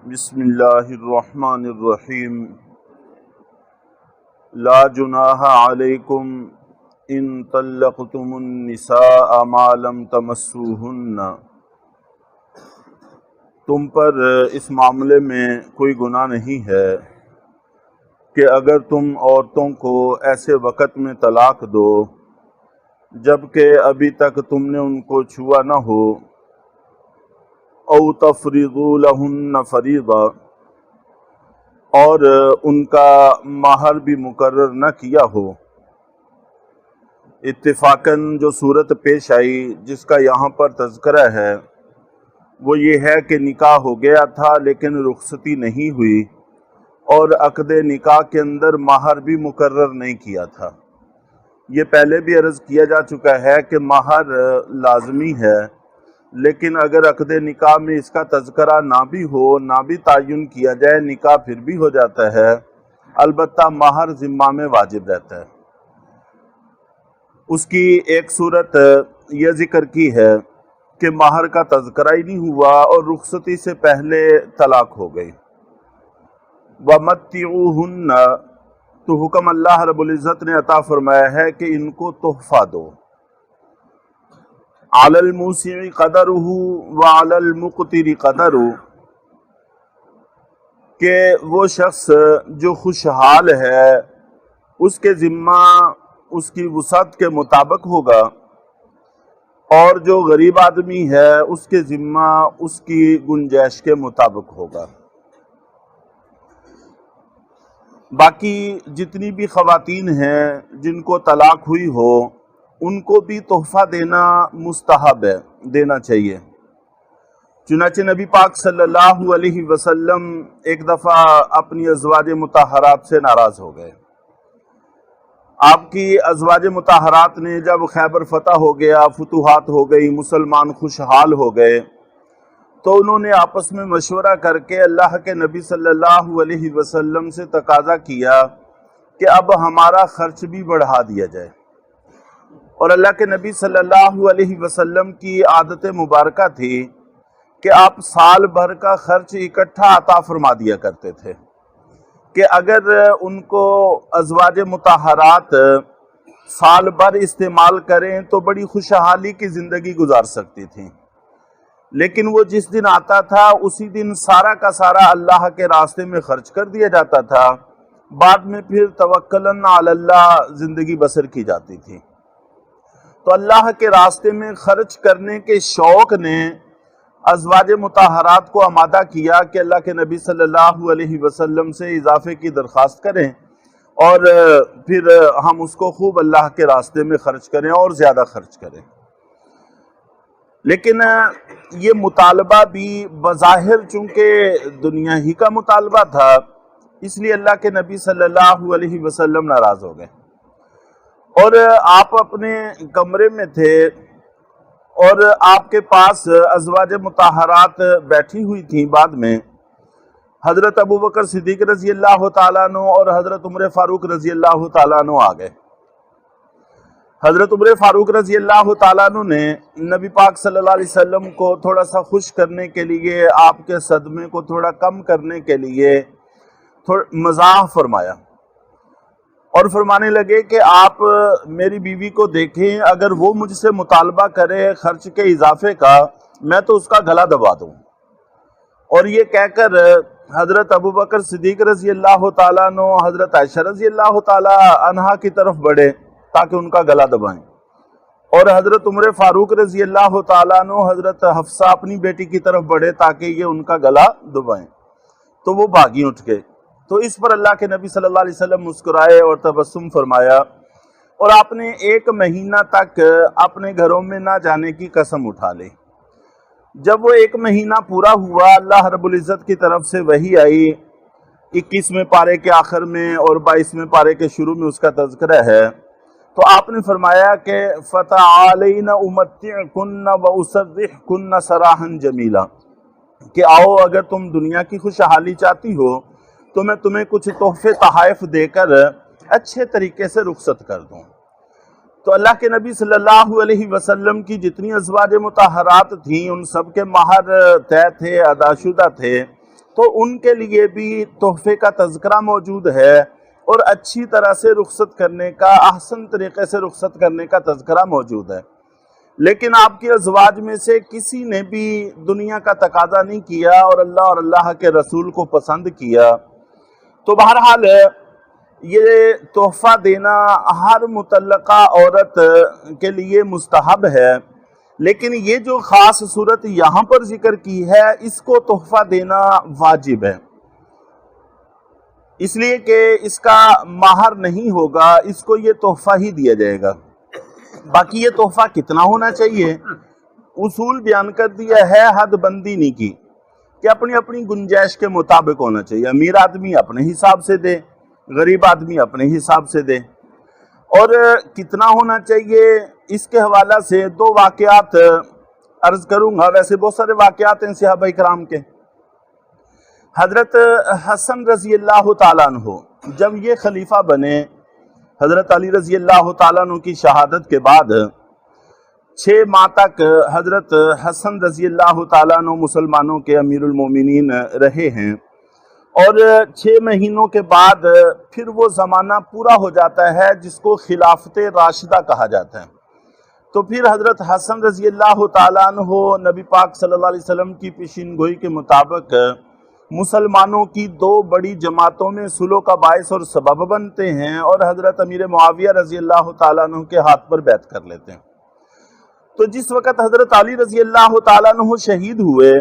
بسم اللہ الرحمن الرحیم لا جناح علیکم ان طلقتم النساء ما لم تمسوہن، تم پر اس معاملے میں کوئی گناہ نہیں ہے کہ اگر تم عورتوں کو ایسے وقت میں طلاق دو جبکہ ابھی تک تم نے ان کو چھوا نہ ہو، او تفریضوا لہن فریضہ، اور ان کا مہر بھی مقرر نہ کیا ہو۔ اتفاقاً جو صورت پیش آئی جس کا یہاں پر تذکرہ ہے وہ یہ ہے کہ نکاح ہو گیا تھا لیکن رخصتی نہیں ہوئی، اور عقد نکاح کے اندر مہر بھی مقرر نہیں کیا تھا۔ یہ پہلے بھی عرض کیا جا چکا ہے کہ مہر لازمی ہے، لیکن اگر عقد نکاح میں اس کا تذکرہ نہ بھی ہو، نہ بھی تعین کیا جائے، نکاح پھر بھی ہو جاتا ہے، البتہ مہر ذمہ میں واجب رہتا ہے۔ اس کی ایک صورت یہ ذکر کی ہے کہ مہر کا تذکرہ ہی نہیں ہوا اور رخصتی سے پہلے طلاق ہو گئی۔ وَمَتِّعُوهُنَّ، تو حکم اللہ رب العزت نے عطا فرمایا ہے کہ ان کو تحفہ دو۔ عَلَى الْمُوسِعِ قَدَرُهُ وَعَلَى الْمُقْتِرِ قَدَرُهُ، کہ وہ شخص جو خوشحال ہے اس کے ذمہ اس کی وسعت کے مطابق ہوگا، اور جو غریب آدمی ہے اس کے ذمہ اس کی گنجائش کے مطابق ہوگا۔ باقی جتنی بھی خواتین ہیں جن کو طلاق ہوئی ہو ان کو بھی تحفہ دینا مستحب ہے، دینا چاہیے۔ چنانچہ نبی پاک صلی اللہ علیہ وسلم ایک دفعہ اپنی ازواج مطہرات سے ناراض ہو گئے۔ آپ کی ازواج مطہرات نے جب خیبر فتح ہو گیا، فتوحات ہو گئی، مسلمان خوشحال ہو گئے، تو انہوں نے آپس میں مشورہ کر کے اللہ کے نبی صلی اللہ علیہ وسلم سے تقاضا کیا کہ اب ہمارا خرچ بھی بڑھا دیا جائے۔ اور اللہ کے نبی صلی اللہ علیہ وسلم کی عادت مبارکہ تھی کہ آپ سال بھر کا خرچ اکٹھا عطا فرما دیا کرتے تھے، کہ اگر ان کو ازواج مطہرات سال بھر استعمال کریں تو بڑی خوشحالی کی زندگی گزار سکتی تھیں، لیکن وہ جس دن آتا تھا اسی دن سارا کا سارا اللہ کے راستے میں خرچ کر دیا جاتا تھا، بعد میں پھر توکلاً علی اللہ زندگی بسر کی جاتی تھی۔ تو اللہ کے راستے میں خرچ کرنے کے شوق نے ازواج مطہرات کو آمادہ کیا کہ اللہ کے نبی صلی اللہ علیہ وسلم سے اضافے کی درخواست کریں اور پھر ہم اس کو خوب اللہ کے راستے میں خرچ کریں اور زیادہ خرچ کریں۔ لیکن یہ مطالبہ بھی بظاہر چونکہ دنیا ہی کا مطالبہ تھا، اس لیے اللہ کے نبی صلی اللہ علیہ وسلم ناراض ہو گئے، اور آپ اپنے کمرے میں تھے اور آپ کے پاس ازواج مطہرات بیٹھی ہوئی تھیں۔ بعد میں حضرت ابوبکر صدیق رضی اللہ تعالیٰ عنہ اور حضرت عمر فاروق رضی اللہ تعالیٰ عنہ آ گئے۔ حضرت عمر فاروق رضی اللہ تعالیٰ عنہ نے نبی پاک صلی اللہ علیہ وسلم کو تھوڑا سا خوش کرنے کے لیے، آپ کے صدمے کو تھوڑا کم کرنے کے لیے مزاح فرمایا، اور فرمانے لگے کہ آپ میری بیوی کو دیکھیں، اگر وہ مجھ سے مطالبہ کرے خرچ کے اضافے کا میں تو اس کا گلا دبا دوں۔ اور یہ کہہ کر حضرت ابوبکر صدیق رضی اللہ تعالیٰ عنہ حضرت عائشہ رضی اللہ تعالیٰ عنہا کی طرف بڑھے تاکہ ان کا گلا دبائیں، اور حضرت عمر فاروق رضی اللہ تعالیٰ عنہ حضرت حفصہ اپنی بیٹی کی طرف بڑھے تاکہ یہ ان کا گلا دبائیں، تو وہ بھاگی اٹھ گئے۔ تو اس پر اللہ کے نبی صلی اللہ علیہ وسلم مسکرائے اور تبسم فرمایا، اور آپ نے 1 مہینہ تک اپنے گھروں میں نہ جانے کی قسم اٹھا لی۔ جب وہ 1 مہینہ پورا ہوا، اللہ رب العزت کی طرف سے وحی آئی، 21ویں پارے کے آخر میں اور 22ویں پارے کے شروع میں اس کا تذکرہ ہے، تو آپ نے فرمایا کہ فَتَعَالَيْنَ أُمَتِّعْكُنَّ وَأُسَرِّحْكُنَّ سَرَاحًا جَمِيلًا، کہ آؤ اگر تم دنیا کی خوشحالی چاہتی ہو تو میں تمہیں کچھ تحفے تحائف دے کر اچھے طریقے سے رخصت کر دوں۔ تو اللہ کے نبی صلی اللہ علیہ وسلم کی جتنی ازواج مطہرات تھیں ان سب کے مہر طے تھے، ادا شدہ تھے، تو ان کے لیے بھی تحفے کا تذکرہ موجود ہے اور اچھی طرح سے رخصت کرنے کا، احسن طریقے سے رخصت کرنے کا تذکرہ موجود ہے۔ لیکن آپ کے ازواج میں سے کسی نے بھی دنیا کا تقاضا نہیں کیا اور اللہ کے رسول کو پسند کیا، تو بہرحال یہ تحفہ دینا ہر مطلقہ عورت کے لیے مستحب ہے، لیکن یہ جو خاص صورت یہاں پر ذکر کی ہے اس کو تحفہ دینا واجب ہے، اس لیے کہ اس کا مہر نہیں ہوگا، اس کو یہ تحفہ ہی دیا جائے گا۔ باقی یہ تحفہ کتنا ہونا چاہیے اصول بیان کر دیا ہے، حد بندی نہیں کی کہ اپنی اپنی گنجائش کے مطابق ہونا چاہیے۔ امیر آدمی اپنے حساب سے دے، غریب آدمی اپنے حساب سے دے۔ اور کتنا ہونا چاہیے اس کے حوالہ سے دو واقعات عرض کروں گا، ویسے بہت سارے واقعات ہیں صحابہ کرام کے۔ حضرت حسن رضی اللہ تعالیٰ عنہ جب یہ خلیفہ بنے، حضرت علی رضی اللہ تعالیٰ عنہ کی شہادت کے بعد 6 ماہ تک حضرت حسن رضی اللہ تعالیٰ عنہ مسلمانوں کے امیر المومنین رہے ہیں، اور 6 مہینوں کے بعد پھر وہ زمانہ پورا ہو جاتا ہے جس کو خلافت راشدہ کہا جاتا ہے۔ تو پھر حضرت حسن رضی اللہ تعالیٰ عنہ نبی پاک صلی اللہ علیہ وسلم کی پیشین گوئی کے مطابق مسلمانوں کی 2 بڑی جماعتوں میں صلح کا باعث اور سبب بنتے ہیں، اور حضرت امیر معاویہ رضی اللہ تعالیٰ عنہ کے ہاتھ پر بیعت کر لیتے ہیں۔ تو جس وقت حضرت علی رضی اللہ تعالیٰ عنہ شہید ہوئے،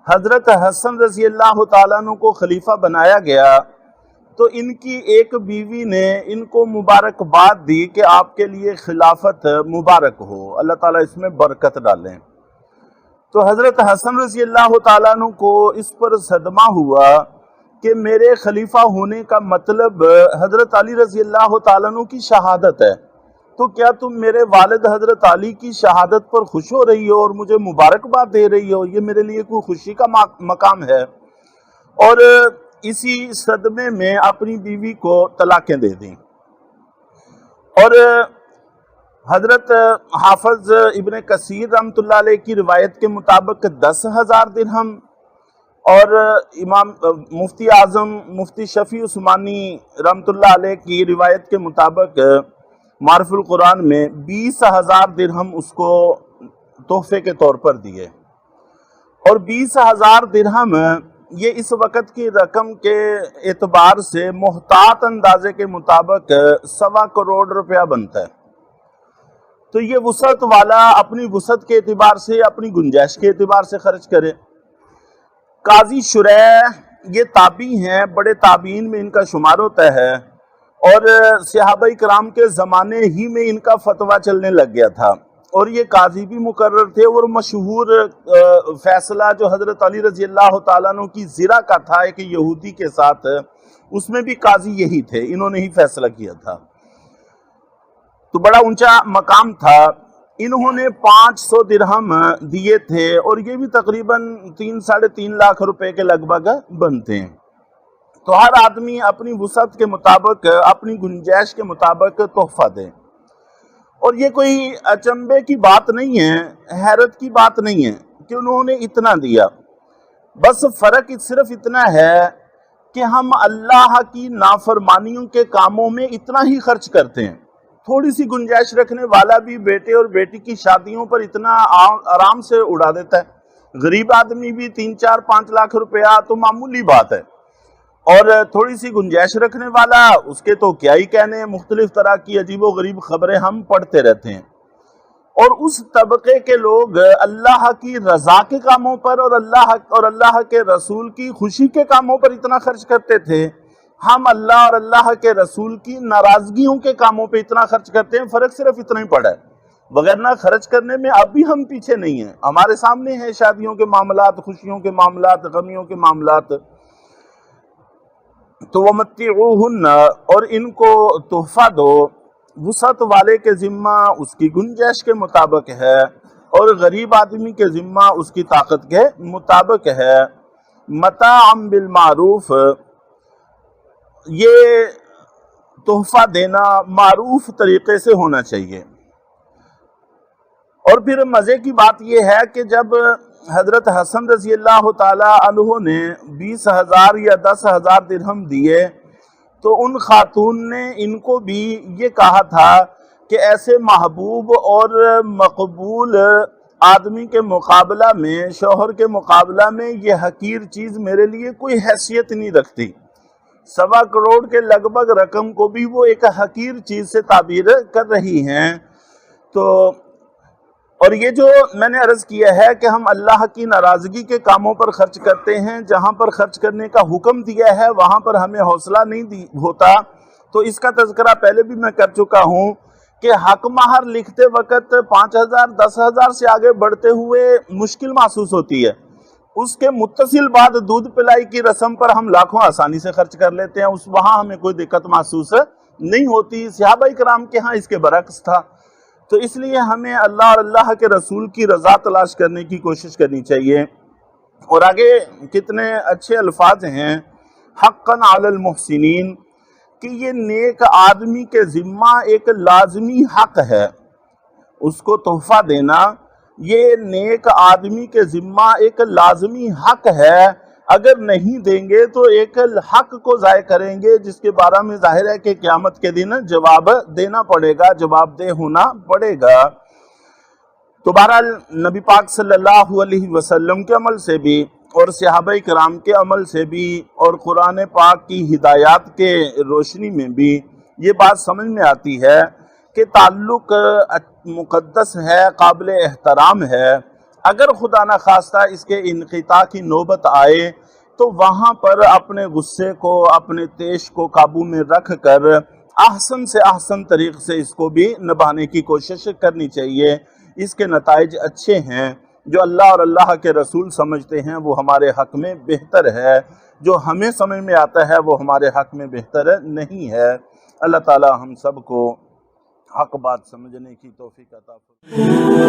حضرت حسن رضی اللہ تعالیٰ عنہ کو خلیفہ بنایا گیا، تو ان کی ایک بیوی نے ان کو مبارکباد دی کہ آپ کے لیے خلافت مبارک ہو، اللہ تعالیٰ اس میں برکت ڈالیں۔ تو حضرت حسن رضی اللہ تعالیٰ عنہ کو اس پر صدمہ ہوا کہ میرے خلیفہ ہونے کا مطلب حضرت علی رضی اللہ تعالیٰ عنہ کی شہادت ہے، تو کیا تم میرے والد حضرت علی کی شہادت پر خوش ہو رہی ہو اور مجھے مبارکباد دے رہی ہو؟ یہ میرے لیے کوئی خوشی کا مقام ہے؟ اور اسی صدمے میں اپنی بیوی کو طلاقیں دے دیں۔ اور حضرت حافظ ابن کثیر رحمۃ اللہ علیہ کی روایت کے مطابق 10,000 درہم، اور امام مفتی اعظم مفتی شفیع عثمانی رحمۃ اللہ علیہ کی روایت کے مطابق معرف القرآن میں 20,000 درہم اس کو تحفے کے طور پر دیے۔ اور 20,000 درہم یہ اس وقت کی رقم کے اعتبار سے محتاط اندازے کے مطابق 1.25 کروڑ روپیہ بنتا ہے۔ تو یہ وسعت والا اپنی وسعت کے اعتبار سے، اپنی گنجائش کے اعتبار سے خرچ کرے۔ قاضی شریح یہ تابعی ہیں، بڑے تابعین میں ان کا شمار ہوتا ہے، اور صحابہ کرام کے زمانے ہی میں ان کا فتویٰ چلنے لگ گیا تھا، اور یہ قاضی بھی مقرر تھے۔ اور مشہور فیصلہ جو حضرت علی رضی اللہ تعالیٰ عنہ کی زرہ کا تھا ایک یہودی کے ساتھ، اس میں بھی قاضی یہی تھے، انہوں نے ہی فیصلہ کیا تھا، تو بڑا اونچا مقام تھا۔ انہوں نے 500 درہم دیے تھے، اور یہ بھی تقریباً 3-3.5 لاکھ روپے کے لگ بھگ بنتے ہیں۔ تو ہر آدمی اپنی وسعت کے مطابق، اپنی گنجائش کے مطابق تحفہ دے۔ اور یہ کوئی اچنبے کی بات نہیں ہے، حیرت کی بات نہیں ہے کہ انہوں نے اتنا دیا۔ بس فرق صرف اتنا ہے کہ ہم اللہ کی نافرمانیوں کے کاموں میں اتنا ہی خرچ کرتے ہیں۔ تھوڑی سی گنجائش رکھنے والا بھی بیٹے اور بیٹی کی شادیوں پر اتنا آرام سے اڑا دیتا ہے۔ غریب آدمی بھی 3-4-5 لاکھ روپیہ تو معمولی بات ہے، اور تھوڑی سی گنجائش رکھنے والا اس کے تو کیا ہی کہنے، مختلف طرح کی عجیب و غریب خبریں ہم پڑھتے رہتے ہیں۔ اور اس طبقے کے لوگ اللہ کی رضا کے کاموں پر اور اللہ کے رسول کی خوشی کے کاموں پر اتنا خرچ کرتے تھے، ہم اللہ اور اللہ کے رسول کی ناراضگیوں کے کاموں پہ اتنا خرچ کرتے ہیں۔ فرق صرف اتنا ہی پڑا ہے، وگرنہ خرچ کرنے میں اب بھی ہم پیچھے نہیں ہیں۔ ہمارے سامنے ہیں شادیوں کے معاملات، خوشیوں کے معاملات، غمیوں کے معاملات۔ تو وَمَتِّعُوهُنَّ، اور ان کو تحفہ دو، وسعت والے کے ذمہ اس کی گنجائش کے مطابق ہے، اور غریب آدمی کے ذمہ اس کی طاقت کے مطابق ہے۔ متاعًا بالمعروف، یہ تحفہ دینا معروف طریقے سے ہونا چاہیے۔ اور پھر مزے کی بات یہ ہے کہ جب حضرت حسن رضی اللہ تعالی عنہ نے 20,000 یا 10,000 درہم دیے تو ان خاتون نے ان کو بھی یہ کہا تھا کہ ایسے محبوب اور مقبول آدمی کے مقابلہ میں، شوہر کے مقابلہ میں یہ حقیر چیز میرے لیے کوئی حیثیت نہیں رکھتی۔ 1.25 کروڑ کے لگ بھگ رقم کو بھی وہ ایک حقیر چیز سے تعبیر کر رہی ہیں۔ تو اور یہ جو میں نے عرض کیا ہے کہ ہم اللہ کی ناراضگی کے کاموں پر خرچ کرتے ہیں، جہاں پر خرچ کرنے کا حکم دیا ہے وہاں پر ہمیں حوصلہ نہیں ہوتا، تو اس کا تذکرہ پہلے بھی میں کر چکا ہوں کہ حق مہر لکھتے وقت 5,000 10,000 سے آگے بڑھتے ہوئے مشکل محسوس ہوتی ہے۔ اس کے متصل بعد دودھ پلائی کی رسم پر ہم لاکھوں آسانی سے خرچ کر لیتے ہیں، وہاں ہمیں کوئی دقت محسوس نہیں ہوتی۔ صحابہ کرام کے ہاں اس کے برعکس تھا۔ تو اس لیے ہمیں اللہ اور اللہ کے رسول کی رضا تلاش کرنے کی کوشش کرنی چاہیے۔ اور آگے کتنے اچھے الفاظ ہیں، حقاً علی المحسنین، کہ یہ نیک آدمی کے ذمہ ایک لازمی حق ہے، اس کو تحفہ دینا یہ نیک آدمی کے ذمہ ایک لازمی حق ہے۔ اگر نہیں دیں گے تو ایک حق کو ضائع کریں گے، جس کے بارے میں ظاہر ہے کہ قیامت کے دن جواب دینا پڑے گا، جواب دہ ہونا پڑے گا۔ تو بہرحال نبی پاک صلی اللہ علیہ وسلم کے عمل سے بھی اور صحابہ کرام کے عمل سے بھی اور قرآن پاک کی ہدایات کے روشنی میں بھی یہ بات سمجھ میں آتی ہے کہ تعلق مقدس ہے، قابل احترام ہے۔ اگر خدا نخواستہ اس کے انقطاع کی نوبت آئے تو وہاں پر اپنے غصے کو، اپنے طیش کو قابو میں رکھ کر احسن سے احسن طریق سے اس کو بھی نبھانے کی کوشش کرنی چاہیے۔ اس کے نتائج اچھے ہیں، جو اللہ اور اللہ کے رسول سمجھتے ہیں وہ ہمارے حق میں بہتر ہے، جو ہمیں سمجھ میں آتا ہے وہ ہمارے حق میں بہتر نہیں ہے۔ اللہ تعالی ہم سب کو حق بات سمجھنے کی توفیق عطا فرمائے۔